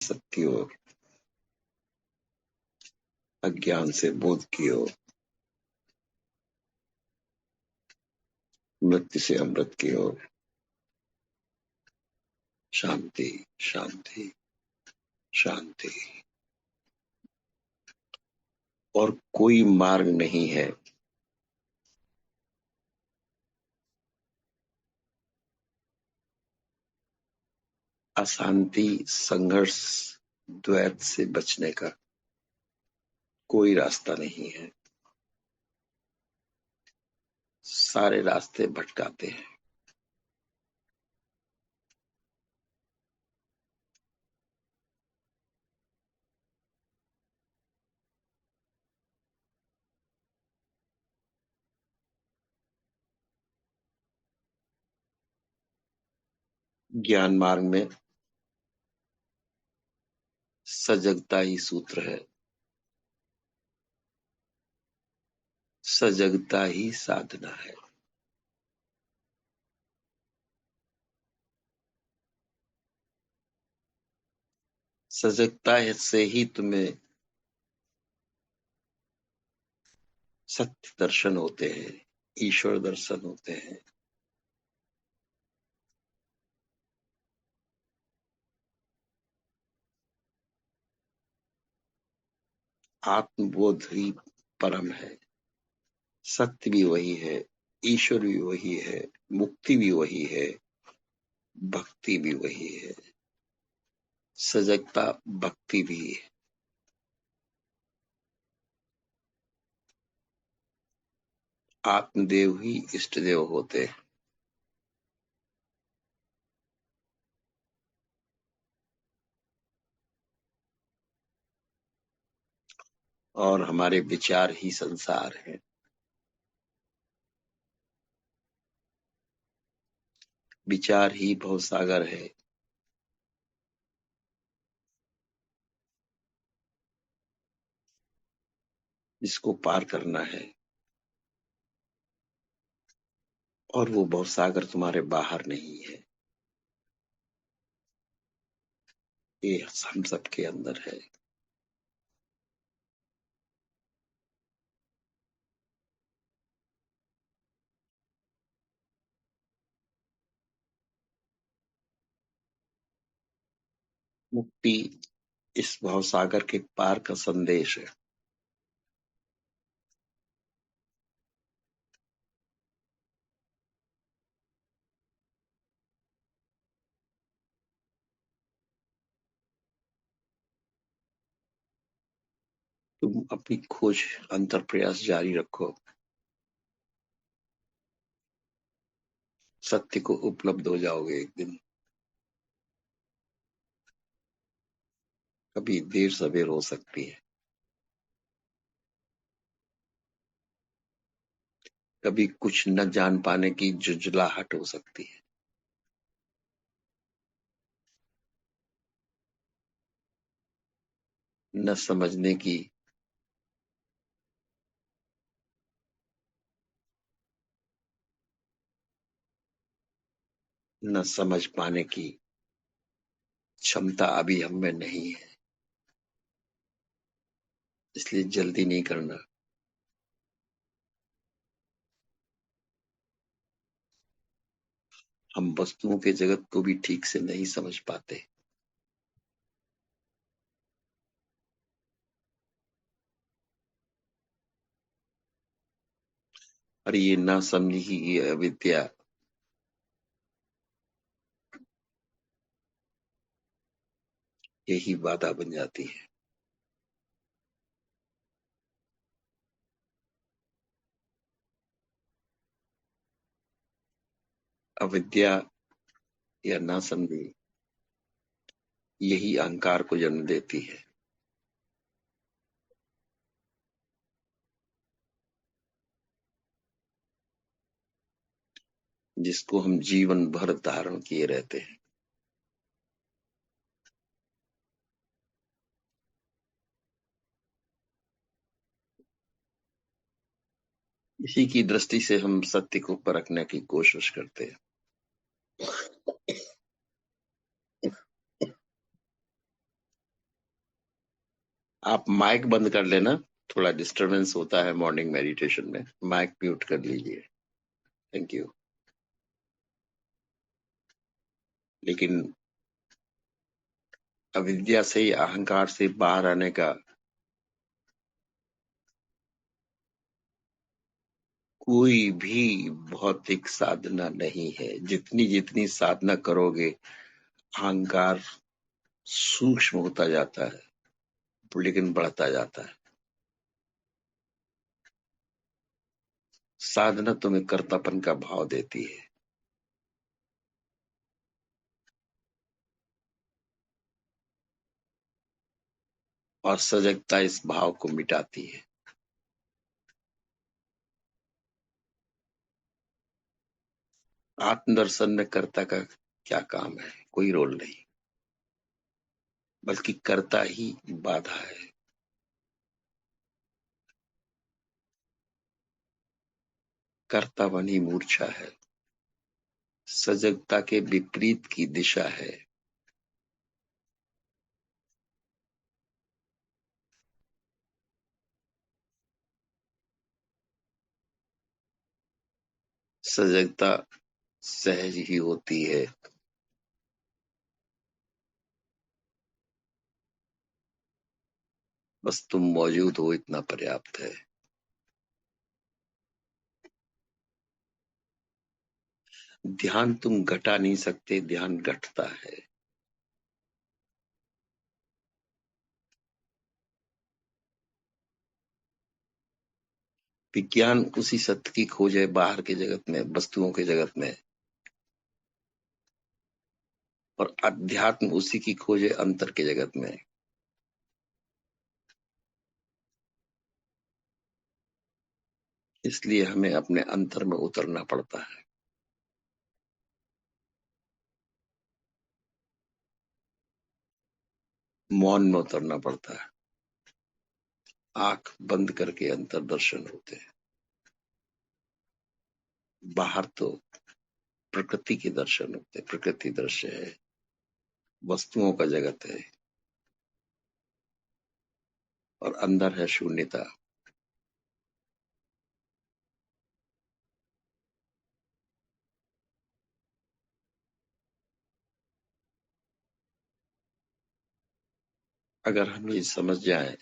सत की ओर, अज्ञान से बोध की ओर, मृत्यु से अमृत की ओर। शांति, शांति, शांति। और कोई मार्ग नहीं है अशांति, संघर्ष, द्वैत से बचने का। कोई रास्ता नहीं है। सारे रास्ते भटकाते हैं। ज्ञान मार्ग में सजगता ही सूत्र है, सजगता ही साधना है। सजगता से ही तुम्हें सत्य दर्शन होते हैं, ईश्वर दर्शन होते हैं। आत्मबोध ही परम है। सत्य भी वही है, ईश्वर भी वही है, मुक्ति भी वही है, भक्ति भी वही है। सजगता भक्ति भी है। आत्मदेव ही इष्ट देव होते हैं। और हमारे विचार ही संसार है। विचार ही भवसागर है। जिसको पार करना है। और वो भवसागर तुम्हारे बाहर नहीं है, ये हम सबके अंदर है। मुक्ति इस भवसागर के पार का संदेश है। तुम अपनी खोज, अंतर प्रयास जारी रखो। सत्य को उपलब्ध हो जाओगे एक दिन। कभी देर सवेर हो सकती है, कभी कुछ न जान पाने की झुंझलाहट हो सकती है। न समझने की, न समझ पाने की क्षमता अभी हम में नहीं है। इसलिए जल्दी नहीं करना। हम वस्तुओं के जगत को भी ठीक से नहीं समझ पाते। और ये ना समझी ही ये अविद्या यही बाधा बन जाती है। अविद्या या ना समझी यही अहंकार को जन्म देती है, जिसको हम जीवन भर धारण किए रहते हैं। इसी की दृष्टि से हम सत्य को परखने की कोशिश करते हैं। आप माइक बंद कर लेना, थोड़ा डिस्टरबेंस होता है मॉर्निंग मेडिटेशन में, माइक म्यूट कर लीजिए। Thank you. लेकिन अविद्या से, अहंकार से बाहर आने का कोई भी भौतिक साधना नहीं है। जितनी जितनी साधना करोगे, अहंकार सूक्ष्म होता जाता है, लेकिन बढ़ता जाता है। साधना तुम्हें कर्तापन का भाव देती है, और सजगता इस भाव को मिटाती है। आत्मदर्शन में कर्ता का क्या काम है? कोई रोल नहीं, बल्कि कर्ता ही बाधा है। कर्तापन ही मूर्छा है, सजगता के विपरीत की दिशा है। सजगता सहज ही होती है। बस तुम मौजूद हो, इतना पर्याप्त है। ध्यान तुम घटा नहीं सकते, ध्यान घटता है। विज्ञान उसी सत्य की खोज है बाहर के जगत में, वस्तुओं के जगत में, और अध्यात्म उसी की खोज है अंतर के जगत में। इसलिए हमें अपने अंतर में उतरना पड़ता है। मौन में उतरना पड़ता है। आंख बंद करके अंतर दर्शन होते हैं। बाहर तो प्रकृति के दर्शन होते हैं, प्रकृति दृश्य है, वस्तुओं का जगत है, और अंदर है शून्यता। अगर हम ये समझ जाएं,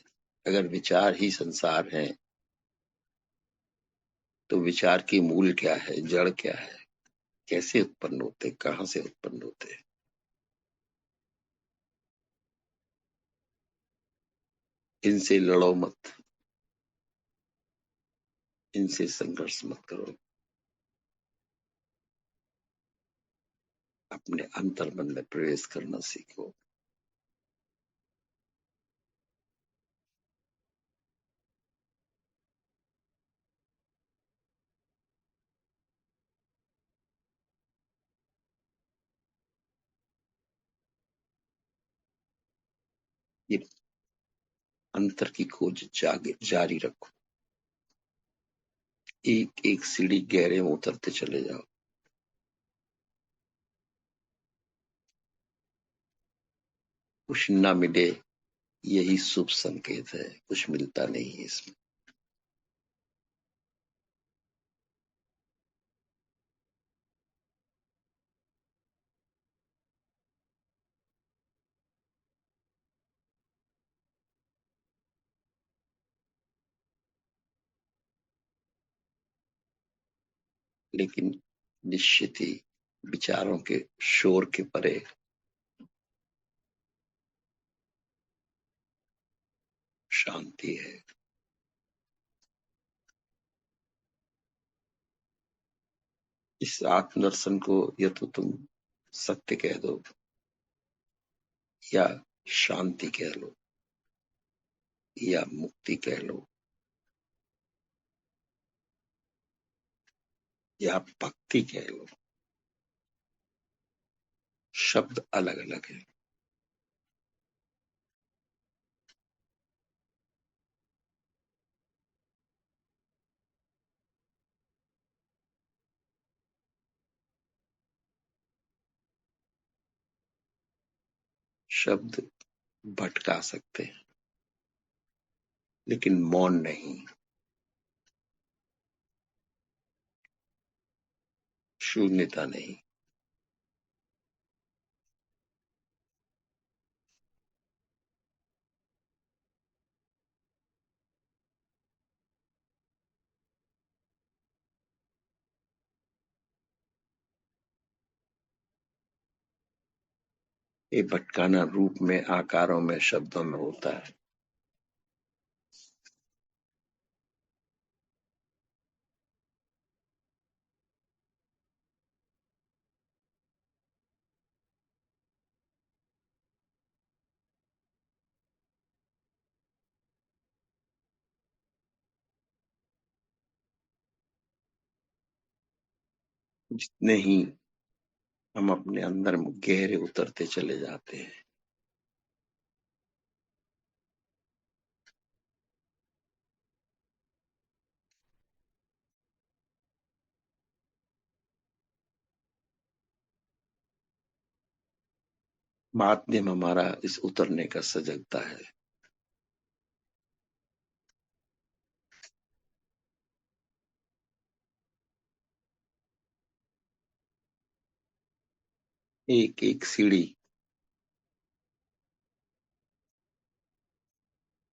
अगर विचार ही संसार है, तो विचार की मूल क्या है, जड़ क्या है, कैसे उत्पन्न होते, कहां से उत्पन्न होते? इनसे लड़ो मत, इनसे संघर्ष मत करो। अपने अंतर मन में प्रवेश करना सीखो। ये अंतर की खोज जारी रखो। एक एक सीढ़ी गहरे में उतरते चले जाओ। कुछ ना मिले, यही शुभ संकेत है। कुछ मिलता नहीं है इसमें। लेकिन निश्चित ही विचारों के शोर के परे शांति है। इस आत्मदर्शन को या तो तुम सत्य कह दो, या शांति कह लो, या मुक्ति कह लो, या भक्ति कह लो। शब्द अलग अलग है। शब्द भटका सकते हैं, लेकिन मौन नहीं, शून्यता नहीं। ये भटकाना रूप में, आकारों में, शब्दों में होता है। जितने ही हम अपने अंदर गहरे उतरते चले जाते हैं, माध्यम हमारा इस उतरने का सजगता है। एक एक सीढ़ी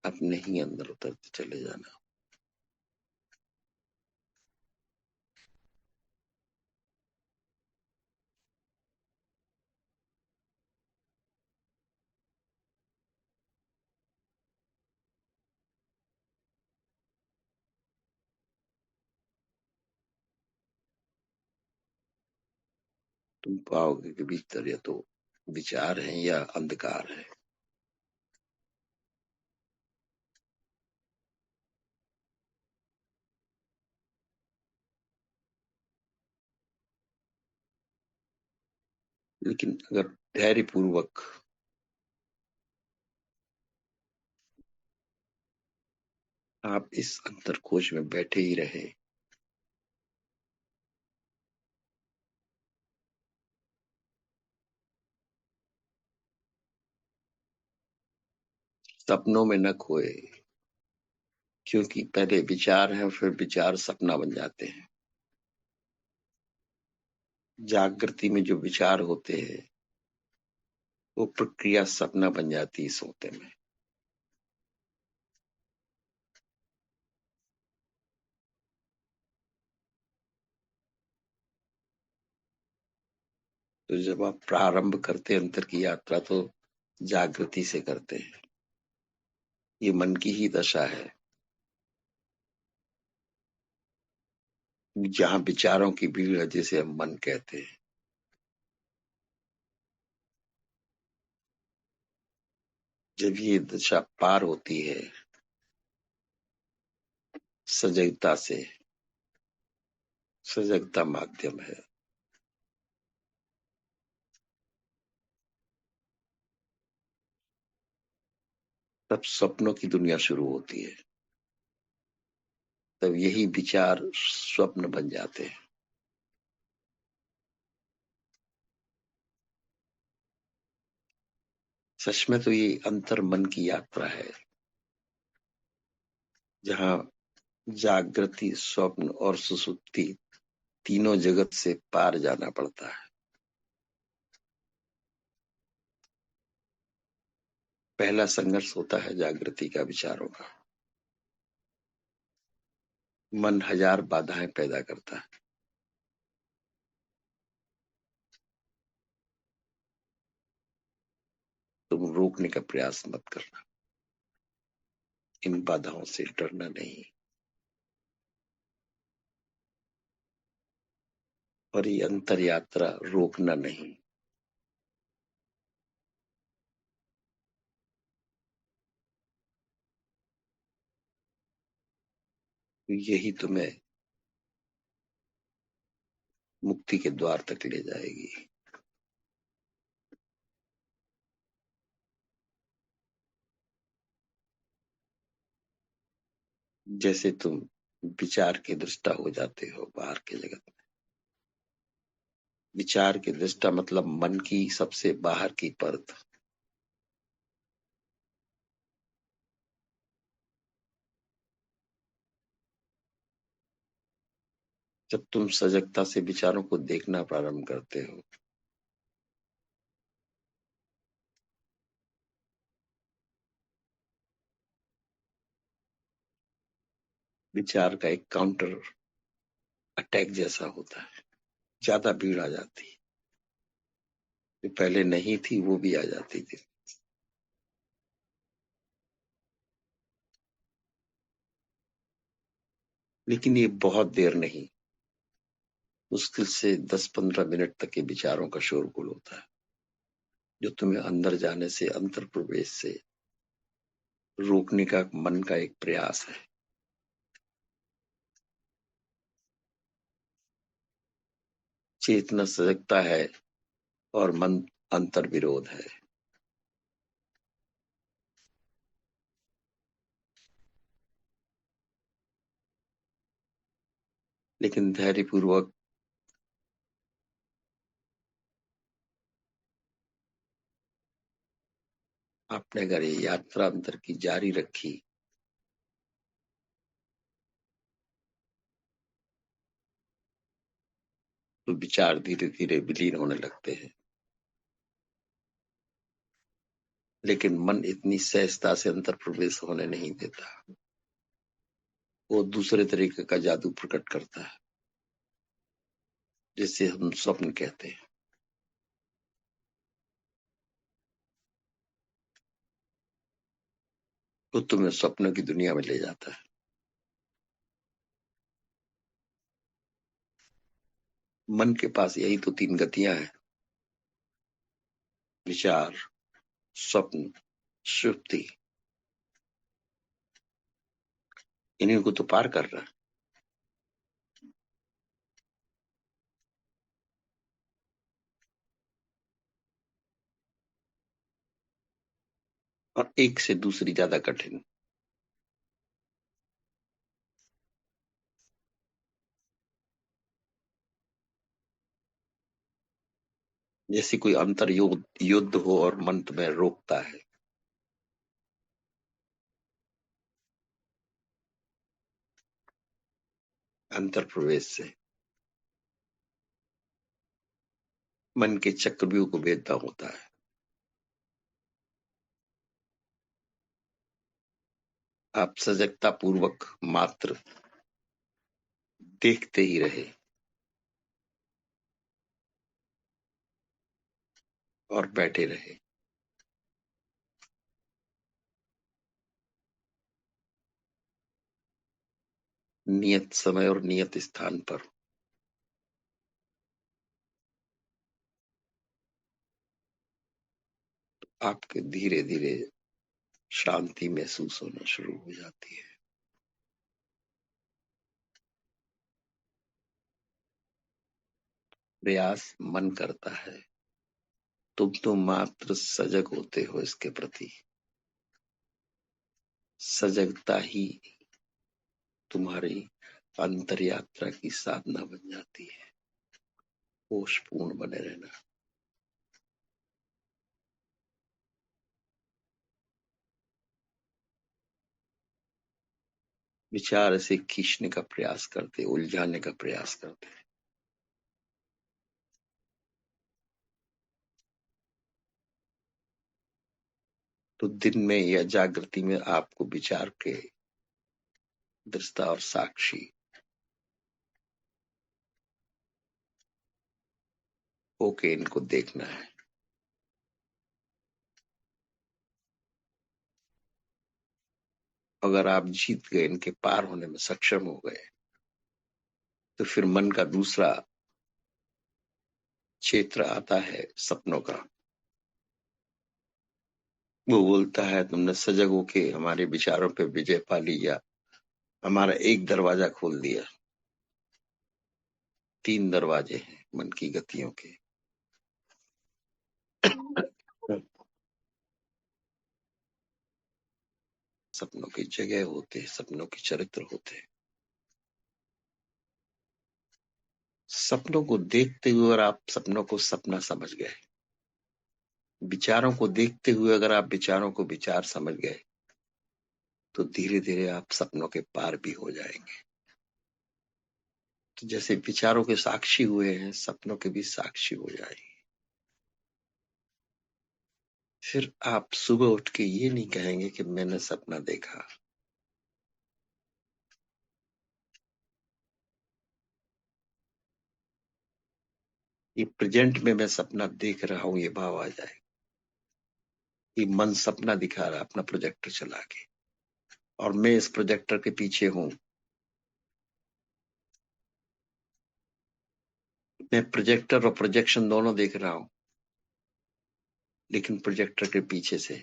अपने ही अंदर उतरते चले जाना। तुम पाओगे कि भीतर या तो विचार है या अंधकार है। लेकिन अगर धैर्य पूर्वक आप इस अंतर खोज में बैठे ही रहे, सपनों में न खोए, क्योंकि पहले विचार है, फिर विचार सपना बन जाते हैं। जागृति में जो विचार होते हैं, वो प्रक्रिया सपना बन जाती है सोते में। तो जब आप प्रारंभ करते हैं अंतर की यात्रा, तो जागृति से करते हैं। ये मन की ही दशा है, जहां विचारों की भीड़ है, जिसे हम मन कहते हैं। जब ये दशा पार होती है सजगता से, सजगता माध्यम है, तब सपनों की दुनिया शुरू होती है। तब यही विचार स्वप्न बन जाते हैं। सच में तो ये अंतर मन की यात्रा है, जहां जागृति, स्वप्न और सुसुप्ति तीनों जगत से पार जाना पड़ता है। पहला संघर्ष होता है जागृति का, विचारों का। मन हजार बाधाएं पैदा करता है। तुम रोकने का प्रयास मत करना, इन बाधाओं से डरना नहीं। और ये अंतर यात्रा रोकना नहीं। यही तुम्हें मुक्ति के द्वार तक ले जाएगी। जैसे तुम विचार के दृष्टा हो जाते हो बाहर के जगत में। विचार के दृष्टा मतलब मन की सबसे बाहर की परत। जब तुम सजगता से विचारों को देखना प्रारंभ करते हो, विचार का एक काउंटर अटैक जैसा होता है। ज्यादा भीड़ आ जाती है, जो पहले नहीं थी वो भी आ जाती थी। लेकिन ये बहुत देर नहीं, मुश्किल से 10-15 मिनट तक के विचारों का शोरगुल होता है, जो तुम्हें अंदर जाने से, अंतर प्रवेश से रोकने का मन का एक प्रयास है। चेतना सजगता है और मन अंतर विरोध है। लेकिन धैर्यपूर्वक आपने अगर ये यात्रा अंतर की जारी रखी, तो विचार धीरे धीरे विलीन होने लगते हैं। लेकिन मन इतनी सहजता से अंतर प्रवेश होने नहीं देता। वो दूसरे तरीके का जादू प्रकट करता है, जिसे हम स्वप्न कहते हैं। वो तुम्हें स्वप्नों की दुनिया में ले जाता है। मन के पास यही तो 3 गतियां हैं: विचार, स्वप्न, सुप्ति। इन्हीं को तो पार कर रहा है। और एक से दूसरी ज्यादा कठिन। जैसे कोई अंतर युद्ध हो और मन तुम्हें रोकता है। अंतर प्रवेश से मन के चक्रव्यूह को भेदना होता है। आप सजगता पूर्वक मात्र देखते ही रहे और बैठे रहे। नियत समय और नियत स्थान पर आपके धीरे धीरे शांति महसूस होना शुरू हो जाती है। प्रयास मन करता है, तुम तो मात्र सजग होते हो इसके प्रति। सजगता ही तुम्हारी अंतर यात्रा की साधना बन जाती है। होशपूर्ण बने रहना। विचार ऐसे खींचने का प्रयास करते, उलझाने का प्रयास करते। तो दिन में या जागृति में आपको विचार के दृष्टा और साक्षी होके इनको देखना है। अगर आप जीत गए, इनके पार होने में सक्षम हो गए, तो फिर मन का दूसरा क्षेत्र आता है, सपनों का। वो बोलता है तुमने सजग होके हमारे विचारों पे विजय पा लिया, हमारा एक दरवाजा खोल दिया। 3 दरवाजे हैं मन की गतियों के। सपनों की जगह होते हैं, सपनों के चरित्र होते हैं। सपनों को देखते हुए अगर आप सपनों को सपना समझ गए, विचारों को देखते हुए अगर आप विचारों को विचार समझ गए, तो धीरे धीरे आप सपनों के पार भी हो जाएंगे। तो जैसे विचारों के साक्षी हुए हैं, सपनों के भी साक्षी हो जाएंगे। फिर आप सुबह उठ के ये नहीं कहेंगे कि मैंने सपना देखा। ये प्रेजेंट में मैं सपना देख रहा हूं, ये भाव आ जाए। ये मन सपना दिखा रहा है अपना प्रोजेक्टर चला के, और मैं इस प्रोजेक्टर के पीछे हूं। मैं प्रोजेक्टर और प्रोजेक्शन दोनों देख रहा हूं, लेकिन प्रोजेक्टर के पीछे से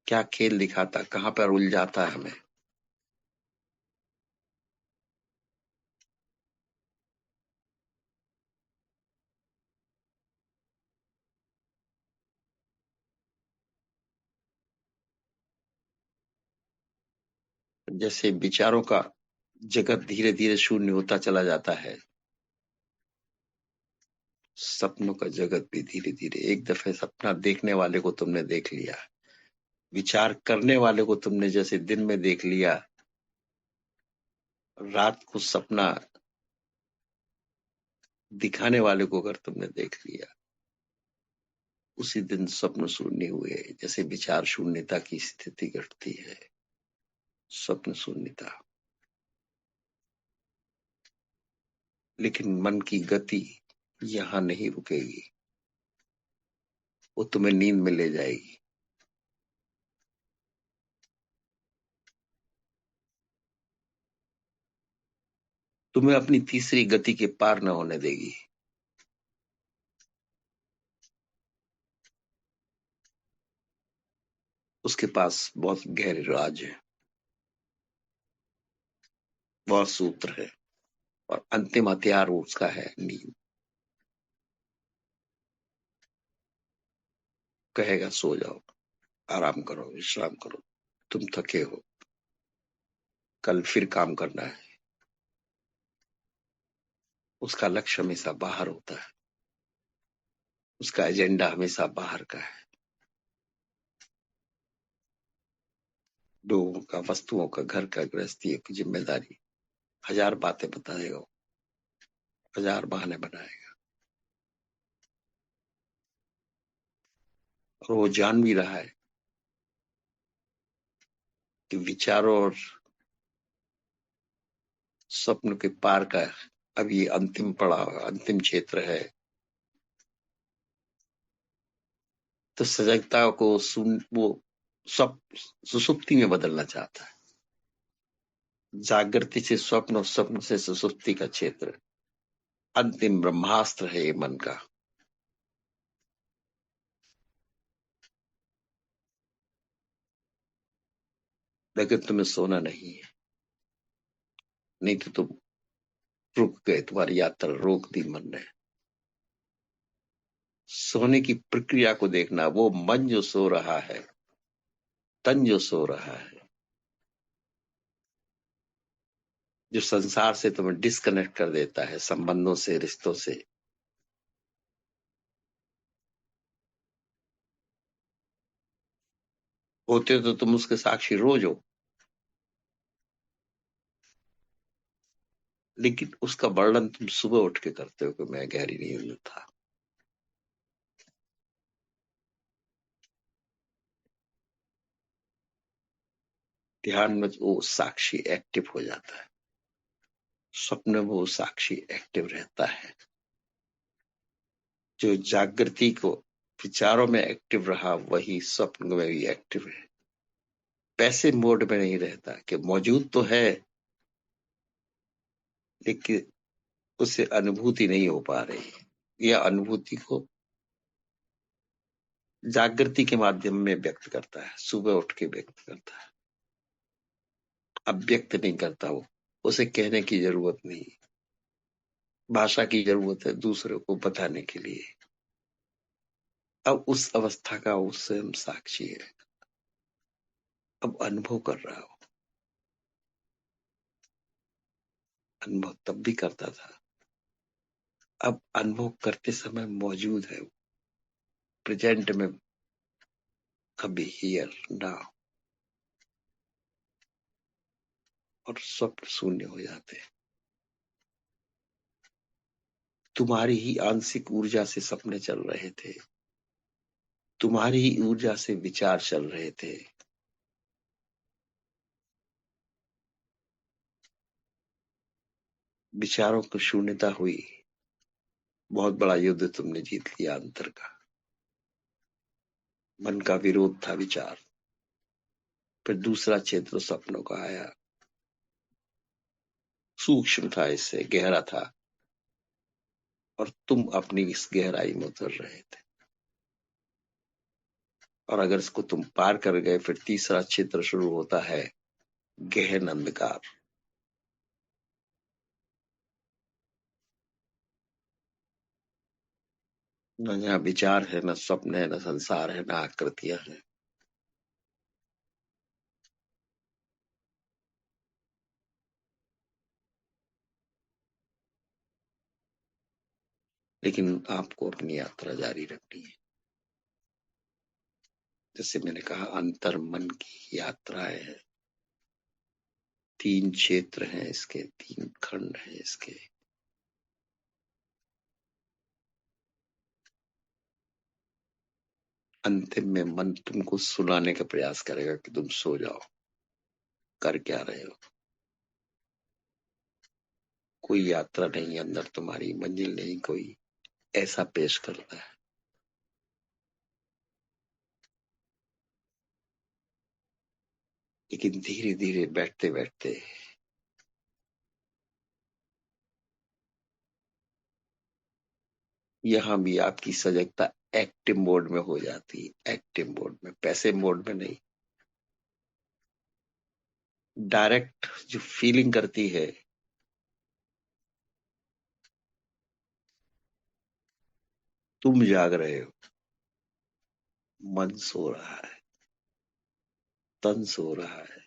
क्या खेल दिखाता, कहां पर उलझाता है हमें। जैसे विचारों का जगत धीरे धीरे शून्य होता चला जाता है, सपनों का जगत भी धीरे धीरे। एक दफे सपना देखने वाले को तुमने देख लिया, विचार करने वाले को तुमने जैसे दिन में देख लिया, रात को सपना दिखाने वाले को अगर तुमने देख लिया, उसी दिन स्वप्न शून्य हुए। जैसे विचार शून्यता की स्थिति घटती है, स्वप्न शून्यता। लेकिन मन की गति यहां नहीं रुकेगी, वो तुम्हें नींद में ले जाएगी। तुम्हें अपनी तीसरी गति के पार न होने देगी। उसके पास बहुत गहरे राज है, बहुत सूत्र है, और अंतिम हथियार उसका है नींद। कहेगा सो जाओ, आराम करो, विश्राम करो, तुम थके हो, कल फिर काम करना है। उसका लक्ष्य हमेशा बाहर होता है, उसका एजेंडा हमेशा बाहर का है। लोगों का, वस्तुओं का, घर का, गृहस्थी की जिम्मेदारी, हजार बातें बताएगा, हजार बहाने बनाएगा। और वो जान भी रहा है कि विचारों और स्वप्न के पार का अब ये अंतिम पड़ाव, अंतिम क्षेत्र है। तो सजगता को सुन वो सब सुसुप्ति में बदलना चाहता है। जागृति से स्वप्न और स्वप्न से सुसुप्ति का क्षेत्र अंतिम ब्रह्मास्त्र है ये मन का। लेकिन तुम्हें सोना नहीं है, नहीं तो तुम रुक गए, तुम्हारी यात्रा रोक दी मन ने। सोने की प्रक्रिया को देखना, वो मन जो सो रहा है, तन जो सो रहा है, जो संसार से तुम्हें डिस्कनेक्ट कर देता है, संबंधों से, रिश्तों से। होते तो तुम उसके साक्षी रोज हो, लेकिन उसका वर्णन तुम सुबह उठ के करते हो कि मैं गहरी नींद में था। ध्यान में वो साक्षी एक्टिव हो जाता है, स्वप्न में वो साक्षी एक्टिव रहता है। जो जागृति को विचारों में एक्टिव रहा, वही स्वप्न में भी एक्टिव है। पैसे मोड में नहीं रहता कि मौजूद तो है, लेकिन उससे अनुभूति नहीं हो पा रही। यह अनुभूति को जागृति के माध्यम में व्यक्त करता है, सुबह उठ के व्यक्त करता है। अब व्यक्त नहीं करता वो, उसे कहने की जरूरत नहीं, भाषा की जरूरत है दूसरे को बताने के लिए। अब उस अवस्था का वो स्वयं साक्षी है, अब अनुभव कर रहा हो। अनुभव तब भी करता था, अब अनुभव करते समय मौजूद है, प्रेजेंट में, अभी, हियर नाउ। और स्वप्न शून्य हो जाते हैं। तुम्हारी ही आंशिक ऊर्जा से सपने चल रहे थे, तुम्हारी ही ऊर्जा से विचार चल रहे थे। विचारों की शून्यता हुई, बहुत बड़ा युद्ध तुमने जीत लिया अंतर का। मन का विरोध था विचार, फिर दूसरा क्षेत्र सपनों का आया, सूक्ष्म था, इससे गहरा था, और तुम अपनी इस गहराई में उतर रहे थे। और अगर इसको तुम पार कर गए, फिर तीसरा क्षेत्र शुरू होता है, गहन अंधकार। न यहाँ विचार है, न स्वप्न है, न संसार है, न आकृतियां हैं। लेकिन आपको अपनी यात्रा जारी रखनी है। जैसे मैंने कहा, अंतर मन की यात्राएं है। 3 क्षेत्र हैं इसके, 3 खंड हैं इसके। अंतिम में मन तुमको सुलाने का प्रयास करेगा कि तुम सो जाओ, कर क्या रहे हो। कोई यात्रा नहीं अंदर, तुम्हारी मंजिल नहीं कोई, ऐसा पेश करता है। लेकिन धीरे धीरे बैठते बैठते यहाँ भी आपकी सजगता एक्टिव मोड में हो जाती है। एक्टिव मोड में, पैसिव मोड में नहीं। डायरेक्ट जो फीलिंग करती है, तुम जाग रहे हो, मन सो रहा है, तन सो रहा है,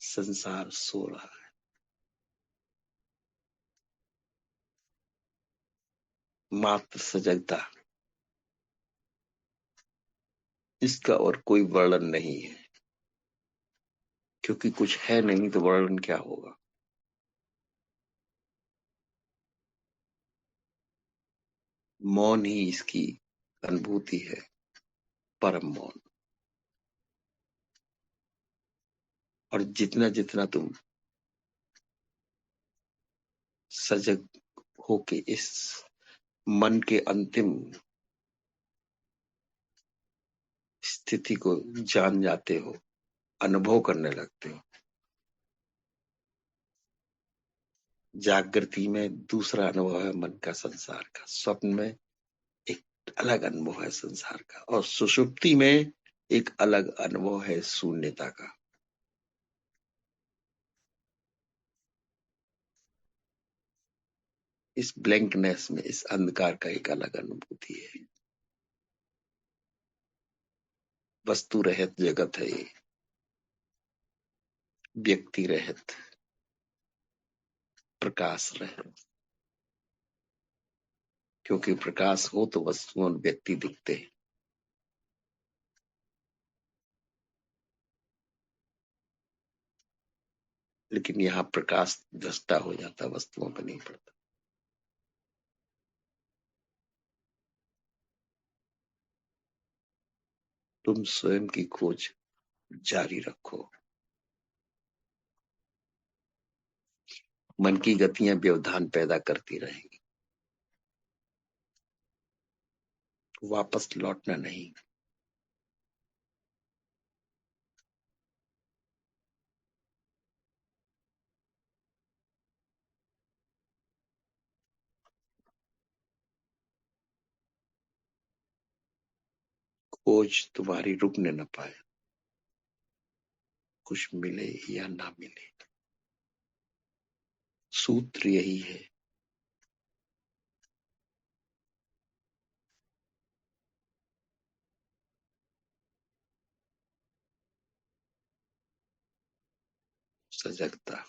संसार सो रहा है। मात्र सजगता, इसका और कोई वर्णन नहीं है, क्योंकि कुछ है नहीं तो वर्णन क्या होगा। मौन ही इसकी अनुभूति है, परम मौन। और जितना जितना तुम सजग होके इस मन के अंतिम स्थिति को जान जाते हो, अनुभव करने लगते हो, जागृति में दूसरा अनुभव है मन का संसार का, स्वप्न में एक अलग अनुभव है संसार का, और सुषुप्ति में एक अलग अनुभव है शून्यता का। इस ब्लैंकनेस में, इस अंधकार का एक अलग अनुभूति है। वस्तु रहित जगत है ये, व्यक्ति रहित, प्रकाश रहित। क्योंकि प्रकाश हो तो वस्तु और व्यक्ति दिखते हैं। लेकिन यहाँ प्रकाश दृष्टा हो जाता, वस्तुओं पर नहीं पड़ता। तुम स्वयं की खोज जारी रखो। मन की गतियां व्यवधान पैदा करती रहेंगी, वापस लौटना नहीं। खोज तुम्हारी रुकने न पाए, कुछ मिले या ना मिले। सूत्र यही है, सजगता।